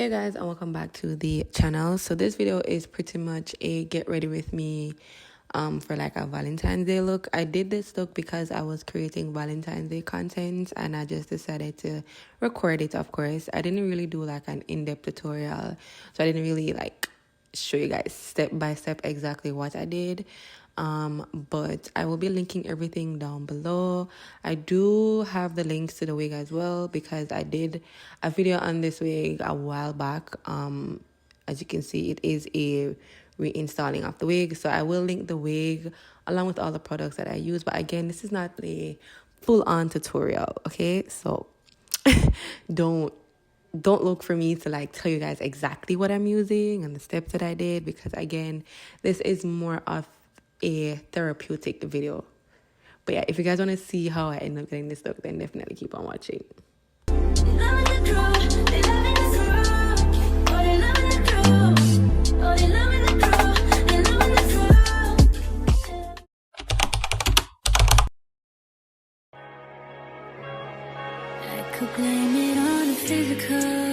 Hey guys, and welcome back to the channel. So this video is pretty much a get ready with me for like a Valentine's Day look. I did this look because I was creating Valentine's Day content and I just decided to record it. Of course, I didn't really do like an in-depth tutorial, so I didn't really like show you guys step by step exactly what I did. But I will be linking everything down below. I do have the links to the wig as well because I did a video on this wig a while back. As you can see, it is a reinstalling of the wig, so I will link the wig along with all the products that I use. But again, this is not a full-on tutorial, okay? So don't look for me to like tell you guys exactly what I'm using and the steps that I did, because again, this is more of a therapeutic video. But yeah, if you guys want to see how I end up getting this look, then definitely keep on watching. I could blame it on the physical,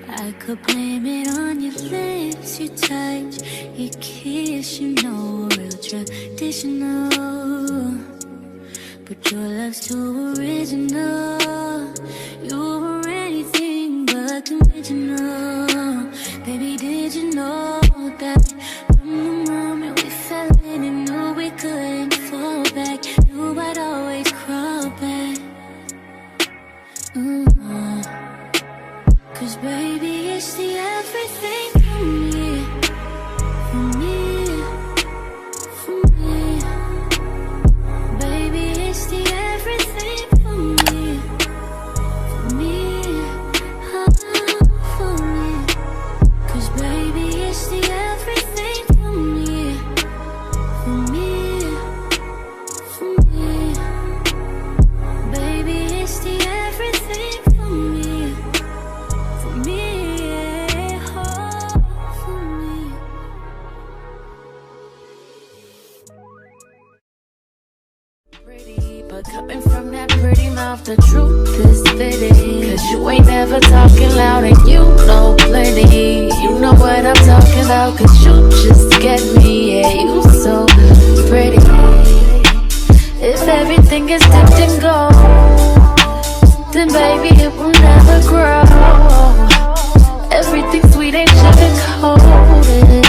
I could blame it on your lips, your touch, your kiss, you know, real traditional. But your love's too original. You were anything but conventional. Baby, did you know that from the moment we fell in and knew we couldn't fall back, knew I'd always crawl back. Cause baby, it's the everything for me, for me, for me. Baby, it's the everything for me, for me, for me. Cause baby, it's the everything for me, for me, for me. Baby, it's the everything for me, for me, oh, for me. Pretty, but coming from that pretty mouth, the truth is fitting. Cause you ain't never talking loud and you know plenty. You know what I'm talking about, cause you just get me. Yeah, you so pretty. If everything is dipped in gold, then baby it will never grow. Everything sweet ain't sugar-coated.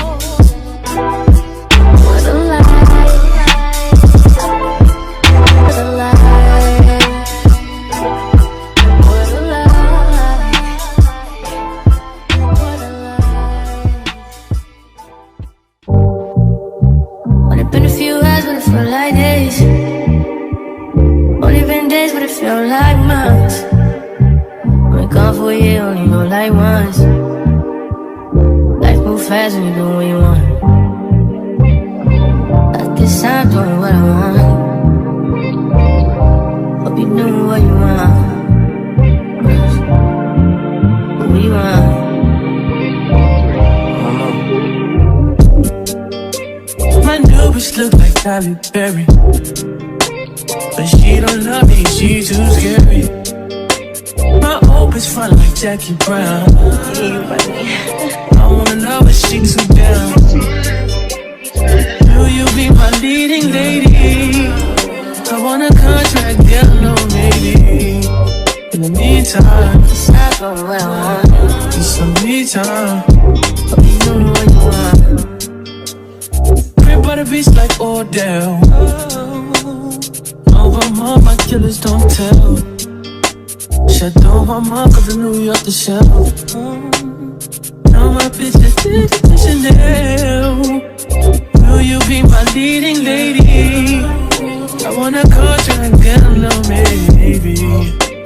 What a lie, what a lie, what a lie, what a lie. Only been a few hours, but it felt like days. Only been days, but it felt like months. Been gone for a year, only know like once. Life move fast when you do what you want. At this time, doing what I want. Hope you doing what you want. What you want. My new bitch look like Halle Berry, but she don't love me, she too scary. My old bitch front like Jackie Brown. I wanna know if she too down. Will you be my leading lady? I want a contract, girl, no maybe. In the meantime, It's not going well, huh? need some me time. Hope you doing what you want. Crib by the beach like Odell. Over mom, my killers don't tell. Shadow my mom, cause I knew you off the shelf. Now my bitch is to Chanel. Will you be my leading lady? I want a contract, girl, no maybe.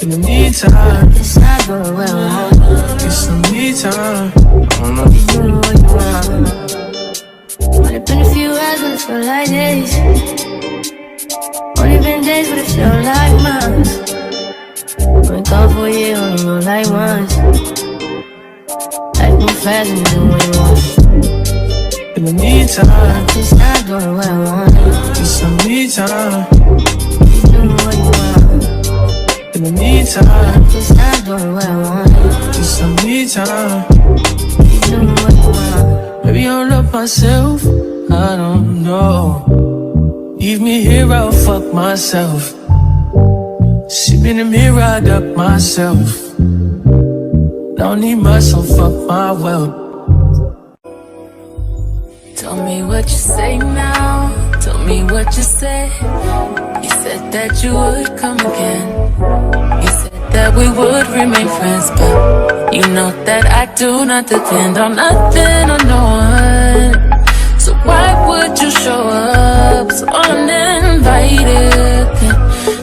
In the meantime, It's not going well, huh? get some me time. Hope you doing what you want. Only been a few hours, but it felt like days. Only been days, but it felt like months. Been gone for a year, only know like once. Life move fast when you do what you want. In the meantime, It's not going well, huh? get some me time. You doing what you want. In the meantime, It's not going well, huh? get some me time. Maybe I'll love myself, I don't know. Leave me here, I'll fuck myself. Sit in the mirror, I duck myself. Don't need myself, fuck my wealth. Tell me what you say now. Tell me what you said. You said that you would come again. You said that we would remain friends, but you know that I do not depend on nothing or no one. So why would you show up so uninvited?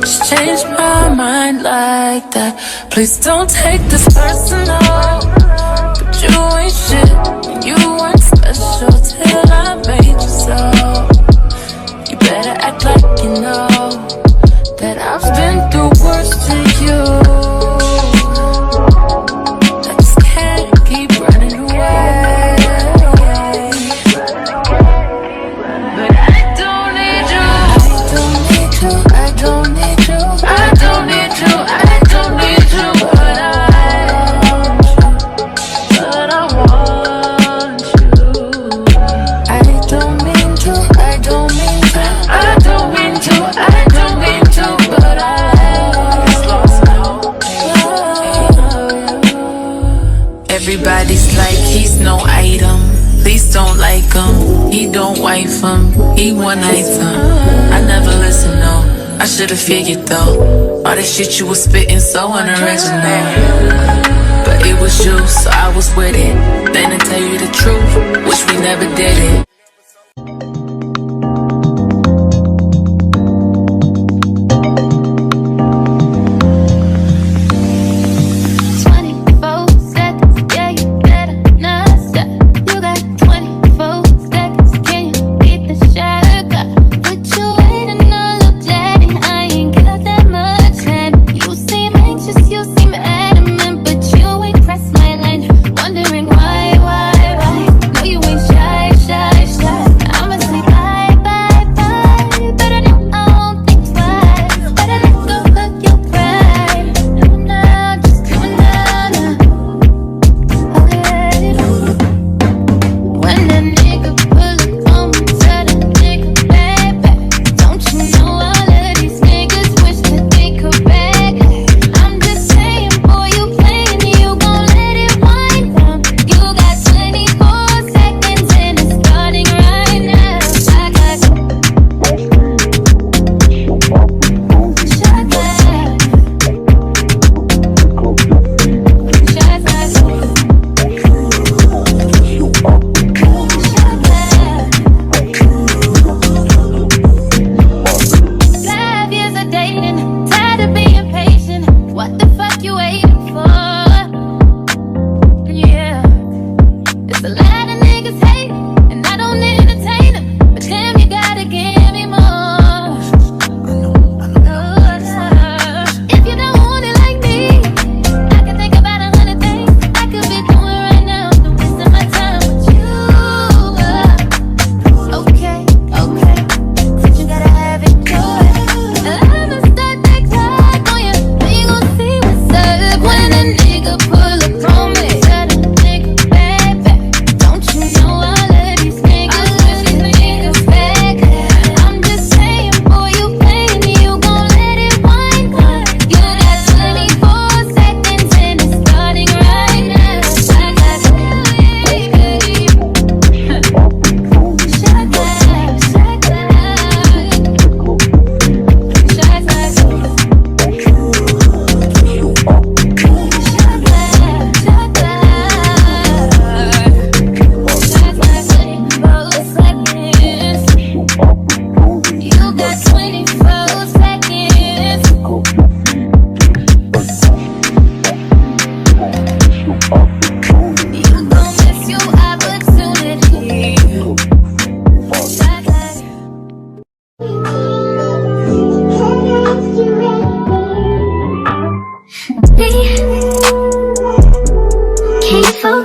Just change my mind like that. Please don't take this personal, but you ain't shit. You weren't special till I made you so. You better act like you know that I've been through worse to you. I just can't keep running away. But I don't need you. I don't need you. I don't need you. I don't need you. I don't need you. But I want you. I don't mean to. I don't mean to. I don't mean to. I don't mean to. But it's lost now. Everybody's like he's no item. Please don't like him. He don't wife him. He one item. I never listen, no. I should've figured though. All that shit you was spitting so unoriginal. But it was you, so I was with it. Then to tell you the truth, wish we never did it.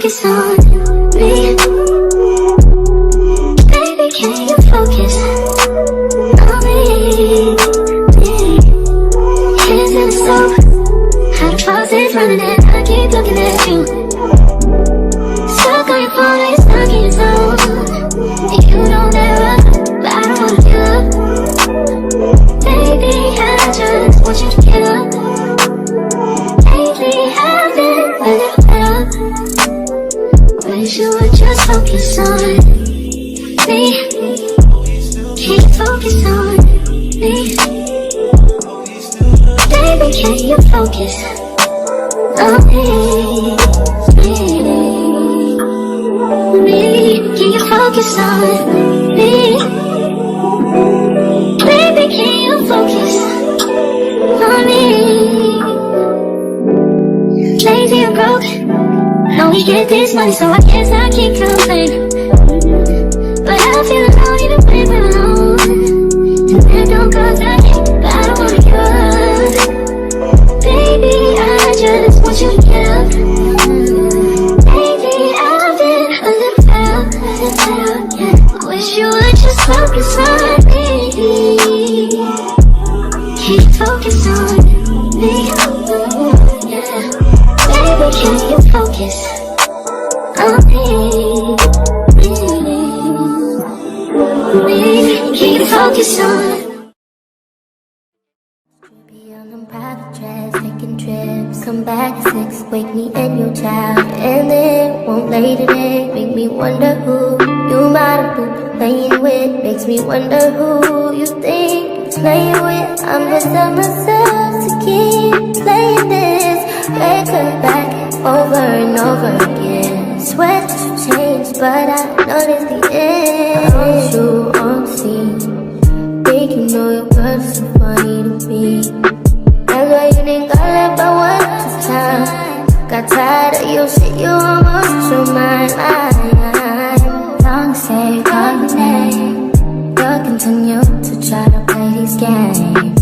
focus on me. Baby, can you focus on me? Hands in the stove, hot faucet running and I keep looking at you. focus on me? Can you focus on me? Baby, can you focus on me? Can you focus on me? Baby, can you focus on me? Lazy and broke, know we get this money, so I guess I can't complain. But I feel alone even when we're alone. And that don't cause I hate, but I don't wanna give up. Baby, I just want you to get up. Baby, I've been a little out, yeah. Wish you would just focus on me. Can you focus on me? Yeah. Baby, can you focus on me? Can you focus on? Be on them private jets, taking trips. Come back at 6, wake me and your child. And then won't lay today, make me wonder who you might have been playing with. Makes me wonder who you think you're playing with. I'm gonna tell myself to keep playing this record back over and over again. Swear that you changed, but I noticed the end. I want you on the scene. Think you know your girl is so funny to me. That's why you didn't got left by one time. Got tired of your shit, you almost your mind. Long say call your name. You'll continue to try to play these games.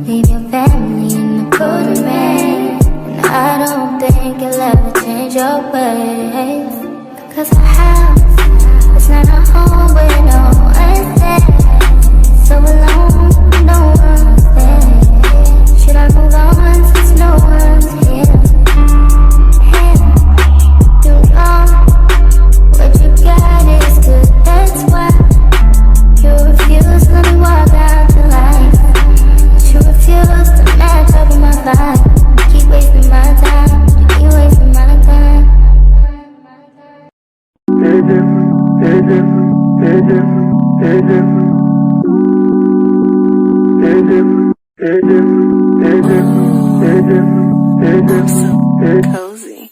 Leave your family in the cold and rain. And I don't think you'll ever change your ways. Cause our house, it's not a home where no one's there. So alone, no one's there. Should I move on since no one's here? You know what you got is good, that's why you refuse to let me walk out the light. You refuse to match up with my vibe. Keep wasting my time, you keep wasting my time. Cozy.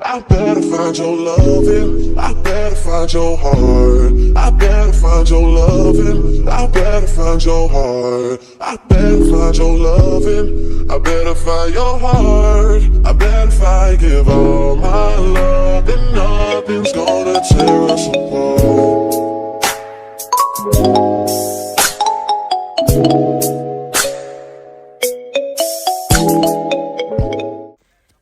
I better find your loving, I better find your heart. I better find your loving, I better find your heart. I better find your loving, I better find your heart. I better if I give all my love, then Nothing's gonna tear us apart.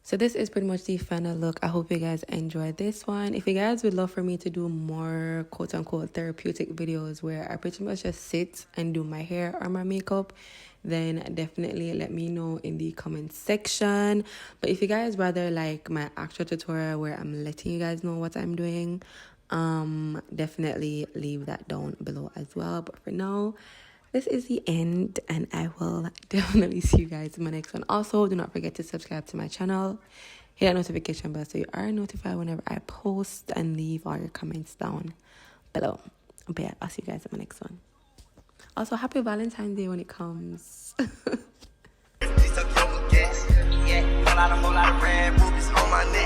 So this is pretty much the final look. I hope you guys enjoyed this one. If you guys would love for me to do more quote-unquote therapeutic videos where I pretty much just sit and do my hair or my makeup, then definitely let me know in the comment section. But if you guys rather like my actual tutorial where I'm letting you guys know what I'm doing, definitely leave that down below as well. But for now, this is the end, and I will definitely see you guys in my next one. Also, do not forget to subscribe to my channel, hit that notification bell so you are notified whenever I post, and leave all your comments down below. But yeah, I'll see you guys in my next one. Also, happy Valentine's Day when it comes. Yeah, whole lot of red rubies on my neck.